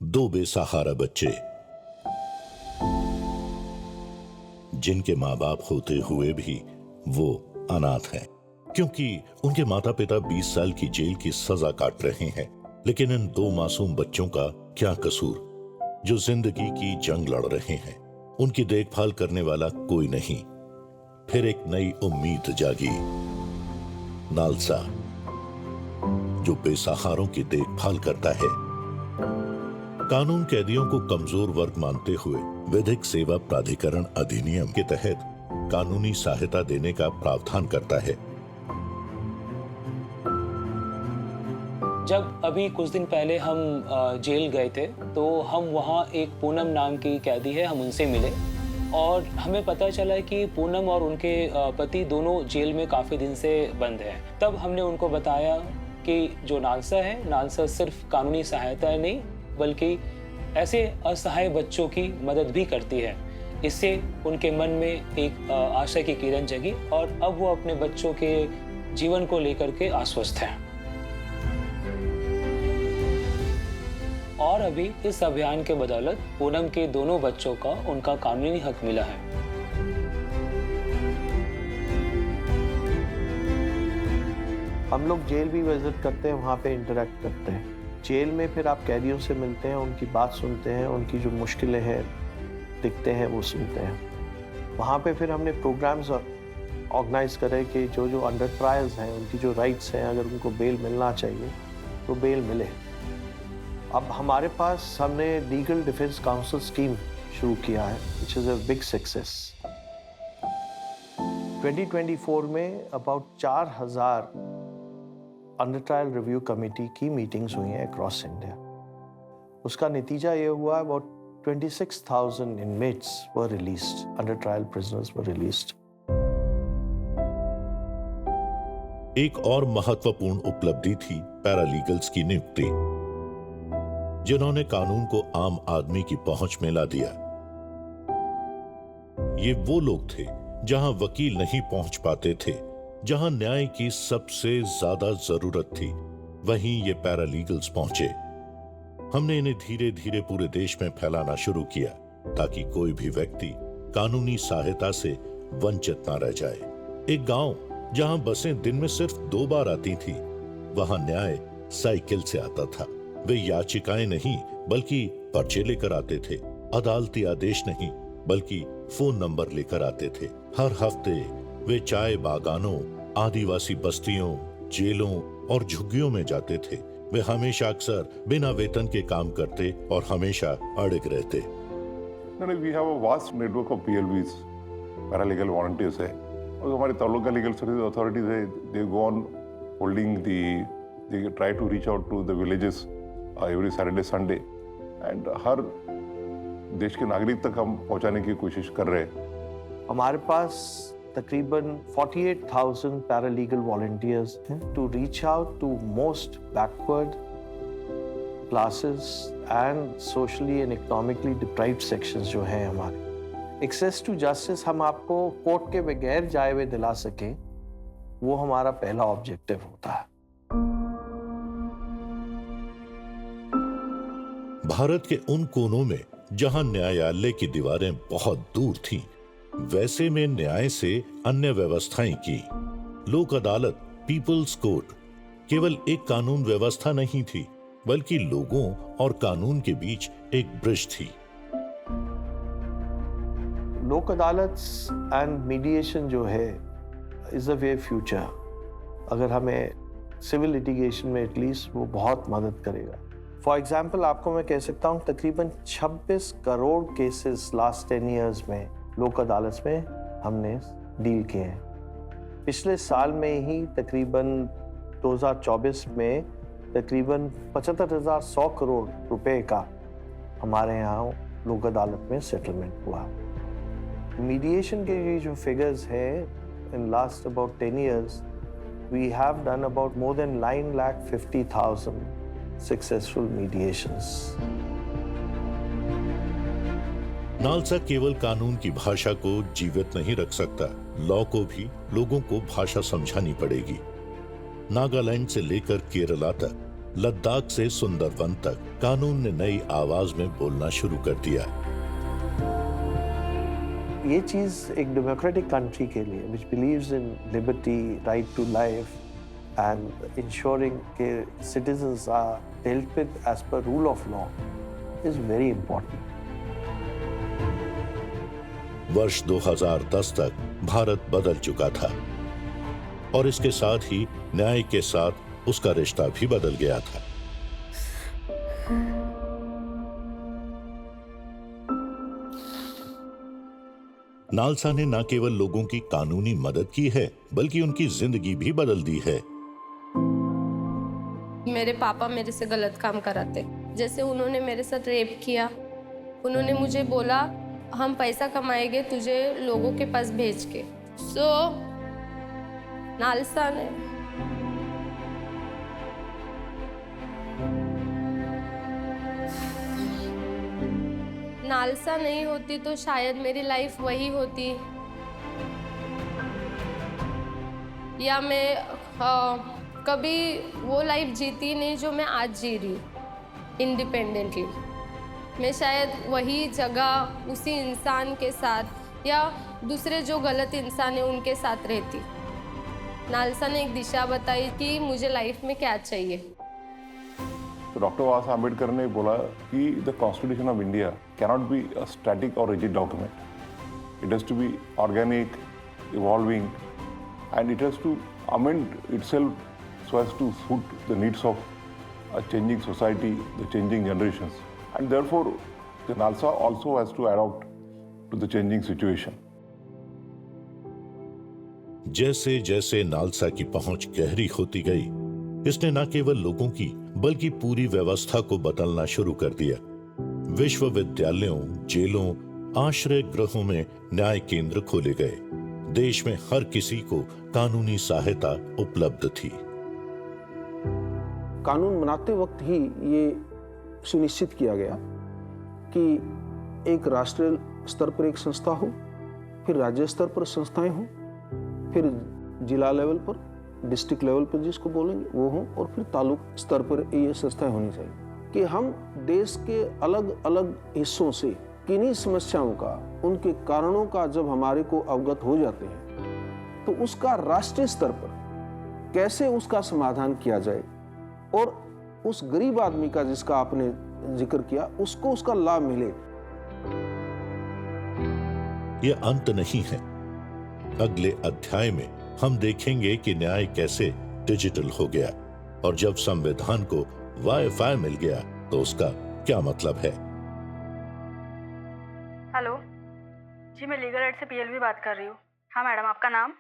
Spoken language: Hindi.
दो बेसहारा बच्चे जिनके माँ बाप होते हुए भी वो अनाथ हैं, क्योंकि उनके माता पिता 20 साल की जेल की सजा काट रहे हैं। लेकिन इन दो मासूम बच्चों का क्या कसूर, जो जिंदगी की जंग लड़ रहे हैं। उनकी देखभाल करने वाला कोई नहीं। फिर एक नई उम्मीद जागी। नालसा, जो बेसहारों की देखभाल करता है। कानून कैदियों को कमजोर वर्ग मानते हुए विधिक सेवा प्राधिकरण अधिनियम के तहत कानूनी सहायता देने का प्रावधान करता है। जब अभी कुछ दिन पहले हम जेल गए थे तो हम वहाँ एक पूनम नाम की कैदी है, हम उनसे मिले और हमें पता चला कि पूनम और उनके पति दोनों जेल में काफ़ी दिन से बंद हैं। तब हमने उनको बताया कि जो नालसा है, नालसा सिर्फ कानूनी सहायता नहीं बल्कि ऐसे असहाय बच्चों की मदद भी करती है। इससे उनके मन में एक आशा की किरण जगी और अब वो अपने बच्चों के जीवन को लेकर के आश्वस्त हैं। और अभी इस अभियान के बदौलत पूनम के दोनों बच्चों का उनका कानूनी हक मिला है। हम लोग जेल भी विजिट करते हैं, वहाँ पे इंटरेक्ट करते हैं। जेल में फिर आप कैदियों से मिलते हैं, उनकी बात सुनते हैं, उनकी जो मुश्किलें हैं दिखते हैं वो सुनते हैं। वहाँ पे फिर हमने प्रोग्राम्स ऑर्गेनाइज करे कि जो जो अंडर ट्रायल्स हैं उनकी जो राइट्स हैं, अगर उनको बेल मिलना चाहिए तो बेल मिले। अब हमारे पास हमने लीगल डिफेंस काउंसिल स्कीम शुरू किया है, which is a big success. 2024 में about 4000 under trial review committee की मीटिंग्स हुई हैं अक्रॉस इंडिया। उसका नतीजा ये हुआ about 26,000 inmates were released, under trial prisoners were released. एक और महत्वपूर्ण उपलब्धि थी पैरालीगल्स की नियुक्ति, जिन्होंने कानून को आम आदमी की पहुंच में ला दिया। ये वो लोग थे जहां वकील नहीं पहुंच पाते थे, जहां न्याय की सबसे ज्यादा जरूरत थी, वहीं ये पैरालीगल्स पहुंचे। हमने इन्हें धीरे धीरे पूरे देश में फैलाना शुरू किया ताकि कोई भी व्यक्ति कानूनी सहायता से वंचित न रह जाए। एक गांव जहां बसें दिन में सिर्फ 2 बार आती थी, वहां न्याय साइकिल से आता था। वे याचिकाएं नहीं बल्कि पर्चे लेकर आते थे। अदालती आदेश नहीं बल्कि फोन नंबर लेकर आते थे। हर हफ्ते वे चाय बागानों, आदिवासी बस्तियों, जेलों और झुग्गियों में जाते थे। वे हमेशा अक्सर बिना वेतन के काम करते और हमेशा अड़िग रहते। We have a vast network of PLVs, paralegal volunteers है, और हमारे तालुका लीगल सर्विस अथॉरिटीज है, they go on holding they try to reach out to the villages every Saturday, Sunday, and हर देश के नागरिक तक हम पहुंचाने की कोशिश कर रहे हैं। हमारे पास तकरीबन 48,000 पैरालीगल वॉलंटियर्स हैं to reach out to most backward classes and socially and economically deprived sections जो हैं हमारे। एक्सेस टू जस्टिस हम आपको कोर्ट के बगैर जाए हुए दिला सकें, वो हमारा पहला ऑब्जेक्टिव होता है। भारत के उन कोनों में जहां न्यायालय की दीवारें बहुत दूर थीं, वैसे में न्याय से अन्य व्यवस्थाएं की। लोक अदालत, पीपल्स कोर्ट केवल एक कानून व्यवस्था नहीं थी बल्कि लोगों और कानून के बीच एक ब्रिज थी। लोक अदालत एंड मीडिएशन जो है इज अ वे फ्यूचर। अगर हमें सिविल लिटिगेशन में एटलीस्ट वो बहुत मदद करेगा। फॉर एग्जाम्पल आपको मैं कह सकता हूँ तकरीबन 26 करोड़ केसेस लास्ट 10 ईयर्स में लोक अदालत में हमने डील किए हैं। पिछले साल में ही तकरीबन 2024 में तकरीबन 75,100 करोड़ रुपए का हमारे यहाँ लोक अदालत में सेटलमेंट हुआ। मीडिएशन के ये जो फिगर्स हैं in last about 10 years we have done about more than 9,50,000 successful mediations. NALSA केवल कानून की भाषा को जीवित नहीं रख सकता, लॉ को भी लोगों को भाषा समझानी पड़ेगी। नागालैंड से लेकर केरला तक लद्दाख से सुंदरवन तक कानून ने नई आवाज में बोलना शुरू कर दिया। ये चीज एक डेमोक्रेटिक कंट्री के लिए which believes in liberty, right to life and ensuring के citizens are dealt with as per rule of law is very important. वर्ष 2010 तक भारत बदल चुका था और इसके साथ ही न्याय के साथ उसका रिश्ता भी बदल गया था। नालसा ने न केवल लोगों की कानूनी मदद की है बल्कि उनकी जिंदगी भी बदल दी है। मेरे पापा मेरे से गलत काम कराते, जैसे उन्होंने मेरे साथ रेप किया। उन्होंने मुझे बोला हम पैसा कमाएंगे तुझे लोगों के पास भेज के। नालसा ने नालसा नहीं होती तो शायद मेरी लाइफ वही होती, या मैं कभी वो लाइफ जीती नहीं जो मैं आज जी रही हूँ इंडिपेंडेंटली। मैं शायद वही जगह उसी इंसान के साथ या दूसरे जो गलत इंसान है उनके साथ रहती। नालसा ने एक दिशा बताई कि मुझे लाइफ में क्या चाहिए। तो डॉक्टर बाबा साहब अम्बेडकर ने बोला कि the constitution of India cannot be a static और rigid document. It has to be organic, evolving and it has to amend itself so as to suit the needs of a changing society, the changing generations. And therefore, the NALSA also has to adapt to the changing situation. जैसे जैसे नालसा की पहुंच गहरी होती गई, इसने न केवल लोगों की बल्कि पूरी व्यवस्था को बदलना शुरू कर दिया। विश्वविद्यालयों, जेलों, आश्रय गृहों में न्याय केंद्र खोले गए। देश में हर किसी को कानूनी सहायता उपलब्ध थी। कानून बनाते वक्त ही ये सुनिश्चित किया गया कि एक राष्ट्रीय स्तर पर एक संस्था हो, फिर राज्य स्तर पर संस्थाएं हों, फिर जिला लेवल पर, डिस्ट्रिक्ट लेवल पर जिसको बोलेंगे वो हों, और फिर तालुक स्तर पर ये संस्थाएं होनी चाहिए कि हम देश के अलग अलग हिस्सों से किन्हीं समस्याओं का, उनके कारणों का जब हमारे को अवगत हो जाते हैं तो उसका राष्ट्रीय स्तर पर कैसे उसका समाधान किया जाए और उस गरीब आदमी का जिसका आपने जिक्र किया उसको उसका लाभ मिले। यह अंत नहीं है। अगले अध्याय में हम देखेंगे कि न्याय कैसे डिजिटल हो गया और जब संविधान को वाईफाई मिल गया तो उसका क्या मतलब है। हेलो जी, मैं लीगल एड से पीएलवी बात कर रही हूँ। हाँ मैडम, आपका नाम?